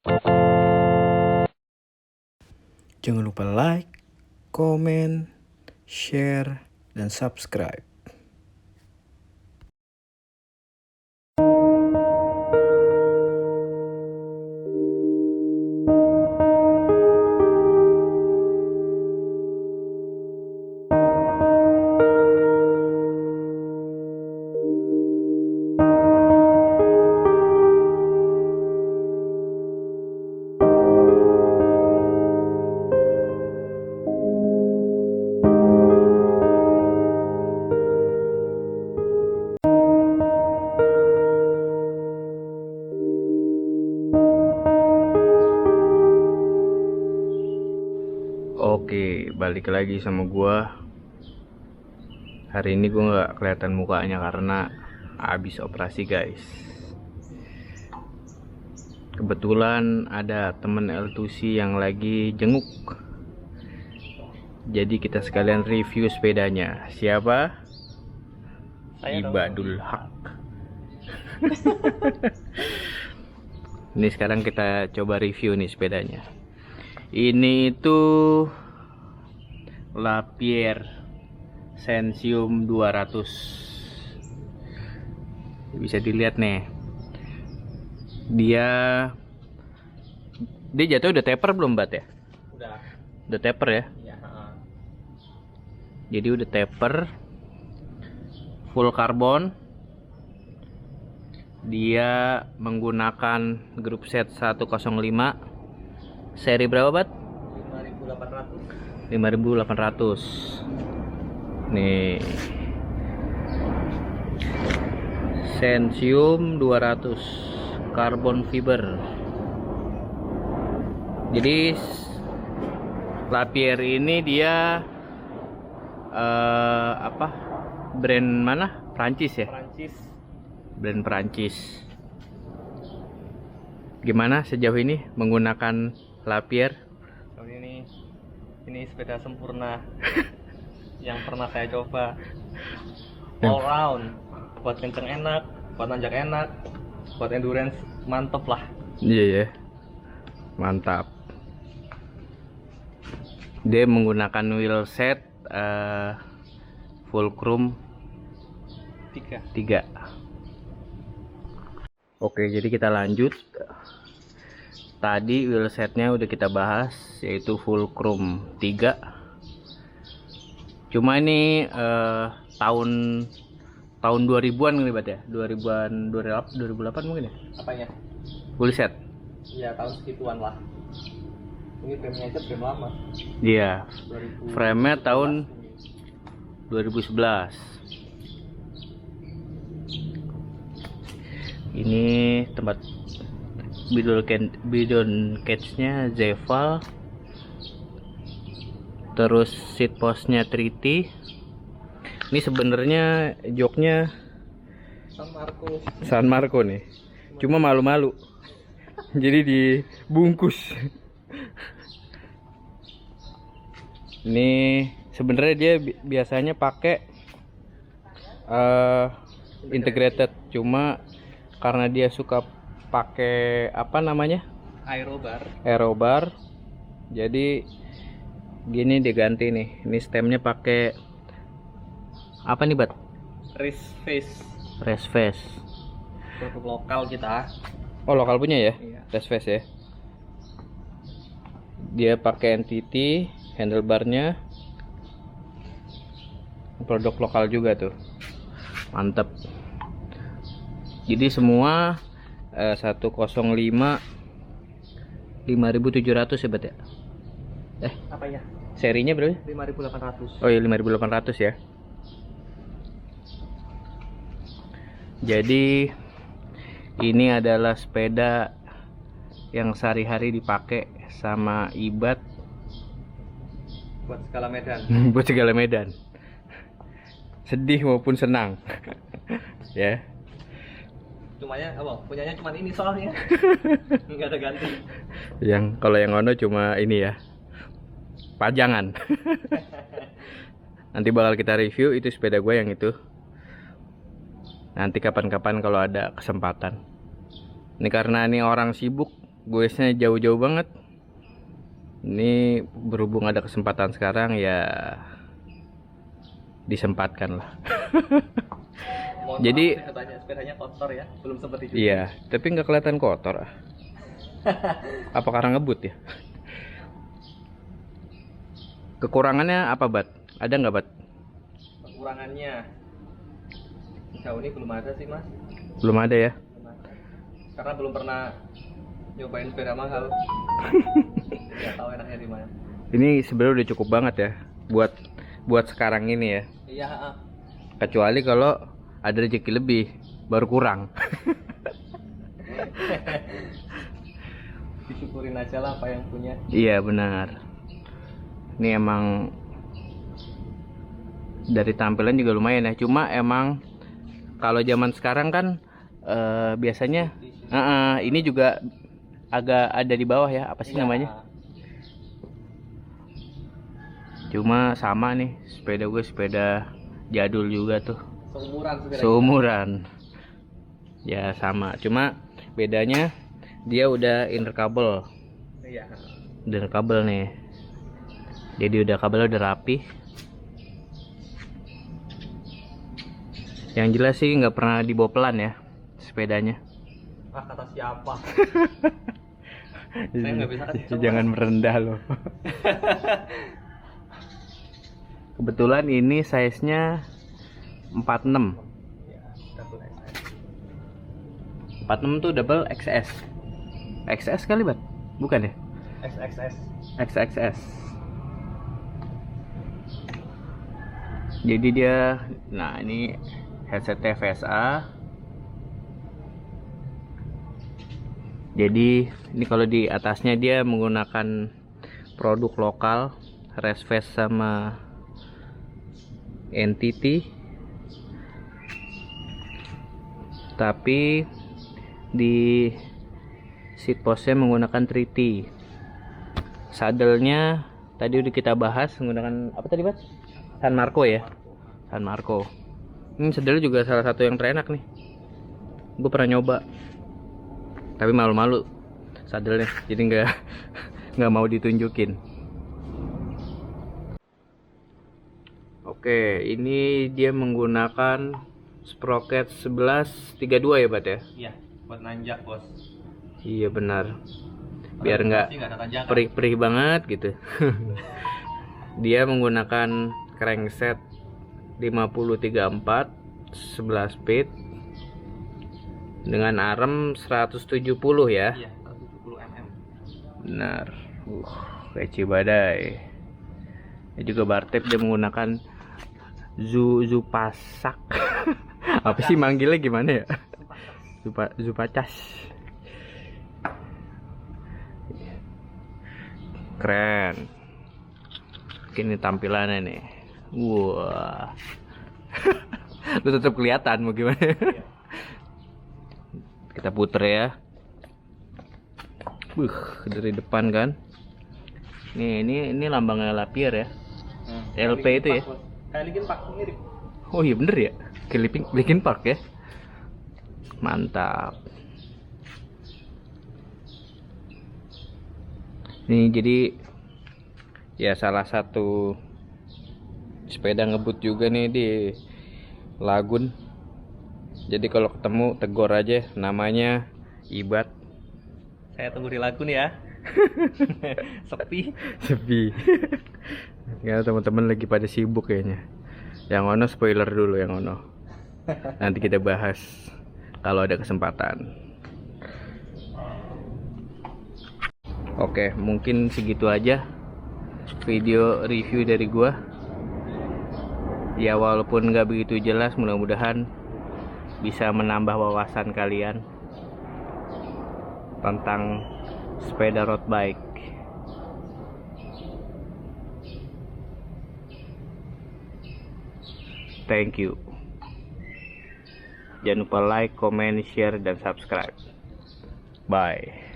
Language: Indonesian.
Jangan lupa like, komen, share, dan subscribe. Oke, balik lagi sama gua. Hari ini gua nggak kelihatan mukanya karena habis operasi, guys. Kebetulan ada temen L2C yang lagi jenguk. Jadi kita sekalian review sepedanya. Siapa? Ibadul Haq. Ini sekarang kita coba review nih sepedanya. Ini itu Lapierre Sensium 200. Bisa dilihat nih. Dia jatuh udah taper belum, Bat ya? Udah taper ya? Iya, Jadi udah taper, full karbon. Dia menggunakan grup set 105. Seri berapa, Bat? 5.800. 5.800. Nih. Sensium 200 carbon fiber. Jadi Lapierre ini dia brand mana? Prancis ya? Prancis. Brand Prancis. Gimana sejauh ini menggunakan Lapierre? Kali ini sepeda sempurna yang pernah saya coba. All round, buat kenceng enak, buat nanjak enak, buat endurance mantep lah. Iya ya, mantap. Dia menggunakan wheel set Fulcrum 3. Oke, jadi kita lanjut. Tadi wheel setnya udah kita bahas, yaitu Fulcrum 3. Cuma ini tahun 2000-an kali, Bat ya? 2000-an, 2008 mungkin ya? Apanya? Wheel set. Iya, tahun segituan lah. Ini frame-nya aja frame lama. Iya. 2000. Frame-nya tahun 2011. Ini tempat bidon cage-nya Zeval. Terus seat post-nya 3T. Ini sebenarnya joknya San Marco nih. Cuma malu-malu. Jadi dibungkus. Ini sebenarnya dia biasanya pakai integrated, cuma karena dia suka pakai apa namanya? Aerobar. Jadi gini diganti nih. Ini stemnya pakai apa nih, Bat? Race face. produk lokal kita. Oh, lokal punya ya? Iya. Race face ya. Dia pakai NTT, handlebarnya produk lokal juga tuh. Mantep. Jadi semua 105 5.700 ya, Bat ya? Apa ya? Serinya berapa? 5.800. Oh iya, 5.800 ya. Jadi ini adalah sepeda yang sehari-hari dipakai sama Ibad Buat segala medan. buat segala medan. Sedih maupun senang. Ya. Punyanya cuma ini soalnya. Nggak ada ganti. Kalau yang ono cuma ini ya. Pajangan. Nanti bakal kita review itu sepeda gue yang itu. Nanti kapan-kapan kalau ada kesempatan. Ini karena ini orang sibuk, goesnya jauh-jauh banget. Ini berhubung ada kesempatan sekarang ya disempatkan lah. Mohon Jadi maaf, katanya sepedanya kotor ya, belum seperti itu. iya, tapi nggak kelihatan kotor. Apa karena ngebut ya? Kekurangannya apa, Bat? Ada nggak, Bat? Kekurangannya jauh ini belum ada sih, Mas. Belum ada ya? Belum ada. Karena belum pernah nyobain sepeda mahal. Nggak tahu enaknya di mana. Ini sebenarnya udah cukup banget ya buat sekarang ini ya. Iya, Kecuali kalau ada rezeki lebih, baru kurang. disyukurin aja lah apa yang punya. Iya benar. Ini emang dari tampilan juga lumayan ya. Cuma emang kalau zaman sekarang kan biasanya ini juga agak ada di bawah ya. Apa sih Iya. namanya? Cuma sama nih sepeda gue, sepeda jadul juga tuh. Seumuran sepeda. Seumuran. Ya sama. Cuma bedanya dia udah interkabel. Iya. Udah interkabel nih. Jadi udah kabelnya udah rapi. Yang jelas sih nggak pernah dibawa pelan ya sepedanya. Ah, kata siapa? Saya nggak bisa kasih tahu. Jangan merendah loh. Kebetulan ini size-nya 46. Ya, double XS. 46 tuh double XS. XS kali, Bat? Bukan ya? XXS. XXS. Jadi dia, nah ini headsetnya VSA. Jadi ini kalau di atasnya dia menggunakan produk lokal, Resves sama NTT. Tapi di seat postnya menggunakan 3T. Sadelnya tadi udah kita bahas menggunakan apa tadi, Bat? San Marco ya. San Marco. Ini sadelnya juga salah satu yang terenak nih. Gue pernah nyoba. Tapi malu-malu sadelnya. Jadi nggak mau ditunjukin. Oke, ini dia menggunakan sprocket 1132 ya, Bat ya? Iya, buat nanjak, Bos. Iya benar. Biar nggak Pasti nggak ada tanjakan. perih-perih banget gitu. Dia menggunakan crankset 5034 11 speed dengan arm 170 ya. Iya, 170 mm. Benar. Kece badai. Ini juga bar tape dia menggunakan Zupasak. Apa sih manggilnya gimana ya? Zupacas. Keren. Ini tampilannya nih. Wah. Lu tetap kelihatan mau gimana? Kita puter ya. Dari depan kan. Ini lambangnya Lapierre ya. LP itu ya. Kayak Linkin Park mirip. Oh iya bener ya. Kayak Linkin Park ya. Mantap. Ini jadi ya salah satu sepeda ngebut juga nih di Lagun. Jadi kalau ketemu tegur aja, namanya Ibat. Saya tunggu di Lagun ya. Sepi. Sepi. Ya teman-teman lagi pada sibuk kayaknya. Yang Ono spoiler dulu yang Ono. Nanti kita bahas kalau ada kesempatan. Oke, mungkin segitu aja video review dari gua. Ya walaupun nggak begitu jelas, mudah-mudahan bisa menambah wawasan kalian tentang sepeda road bike. Thank you. Jangan lupa like, comment, share, dan subscribe. Bye.